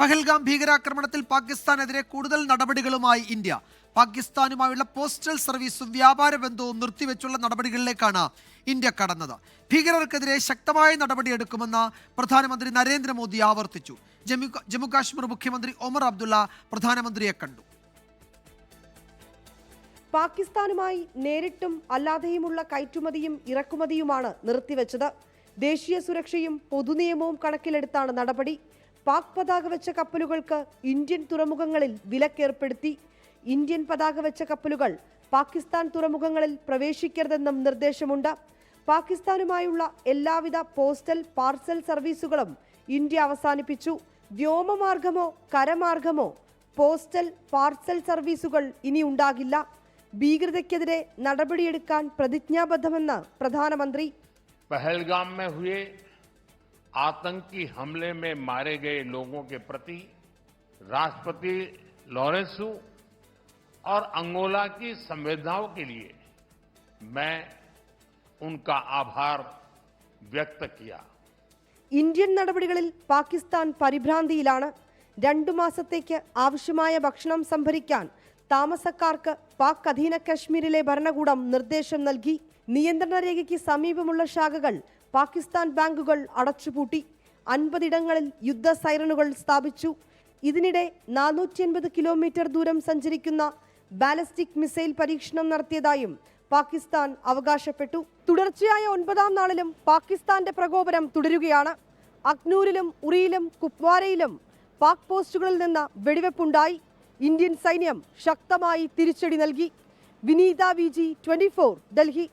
പഹൽഗാം ഭീകരാക്രമണത്തിൽ പാകിസ്ഥാനെതിരെ കൂടുതൽ നടപടികളുമായി ഇന്ത്യ. പാകിസ്ഥാനുമായുള്ള പോസ്റ്റൽ സർവീസും വ്യാപാര ബന്ധവും നിർത്തിവെച്ചുള്ള നടപടികളിലേക്കാണ് ഇന്ത്യ കടന്നത്. ഭീകരർക്കെതിരെ ശക്തമായ നടപടിയെടുക്കുമെന്ന് പ്രധാനമന്ത്രി നരേന്ദ്രമോദി ആവർത്തിച്ചു. ജമ്മുകാശ്മീർ മുഖ്യമന്ത്രി ഒമർ അബ്ദുള്ള പ്രധാനമന്ത്രിയെ കണ്ടു. പാകിസ്ഥാനുമായി നേരിട്ടും അല്ലാതെയുമുള്ള കയറ്റുമതിയും ഇറക്കുമതിയുമാണ് നിർത്തിവെച്ചത്. ദേശീയ സുരക്ഷയും പൊതുനിയമവും കണക്കിലെടുത്താണ് നടപടി. പാക് പതാക വെച്ച കപ്പലുകൾക്ക് ഇന്ത്യൻ തുറമുഖങ്ങളിൽ വിലക്കേർപ്പെടുത്തി. ഇന്ത്യൻ പതാക വെച്ച കപ്പലുകൾ പാകിസ്ഥാൻ തുറമുഖങ്ങളിൽ പ്രവേശിക്കരുതെന്നും നിർദ്ദേശമുണ്ട്. പാകിസ്ഥാനുമായുള്ള എല്ലാവിധ പോസ്റ്റൽ പാർസൽ സർവീസുകളും ഇന്ത്യ അവസാനിപ്പിച്ചു. വ്യോമമാർഗമോ കരമാർഗമോ പോസ്റ്റൽ പാർസൽ സർവീസുകൾ ഇനി ഉണ്ടാകില്ല. ഭീകരതയ്ക്കെതിരെ നടപടിയെടുക്കാൻ പ്രതിജ്ഞാബദ്ധമെന്ന് പ്രധാനമന്ത്രി. पहलगाम में हुए आतंकी हमले में मारे गए लोगों के प्रति राष्ट्रपति लॉरेंसो और अंगोला की संवेदनाओं के लिए मैं उनका आभार व्यक्त किया. ഇന്ത്യൻ നടപടികളിൽ പാകിസ്ഥാൻ പരിഭ്രാന്തിയിലാണ്. 2 മാസത്തേക്ക് ആവശ്യമായ ഭക്ഷണം സംഭരിക്കാൻ താമസക്കാർക്ക് പാക് അധീന കശ്മീരിലെ ഭരണകൂടം നിർദ്ദേശം നൽകി. നിയന്ത്രണ രേഖയ്ക്ക് സമീപമുള്ള ശാഖകൾ പാകിസ്ഥാൻ ബാങ്കുകൾ അടച്ചുപൂട്ടി. 50 ഇടങ്ങളിൽ യുദ്ധ സൈറണുകൾ സ്ഥാപിച്ചു. ഇതിനിടെ 480 കിലോമീറ്റർ ദൂരം സഞ്ചരിക്കുന്ന ബാലിസ്റ്റിക് മിസൈൽ പരീക്ഷണം നടത്തിയതായും പാകിസ്ഥാൻ അവകാശപ്പെട്ടു. തുടർച്ചയായ 9ാം നാളിലും പാകിസ്ഥാന്റെ പ്രകോപനം തുടരുകയാണ്. അഖ്നൂരിലും ഉറിയിലും കുപ്വാരയിലും പാക് പോസ്റ്റുകളിൽ നിന്ന് വെടിവെപ്പുണ്ടായി. ഇന്ത്യൻ സൈന്യം ശക്തമായി തിരിച്ചടി നൽകി. വിനീത വിജി, 24, ഡൽഹി.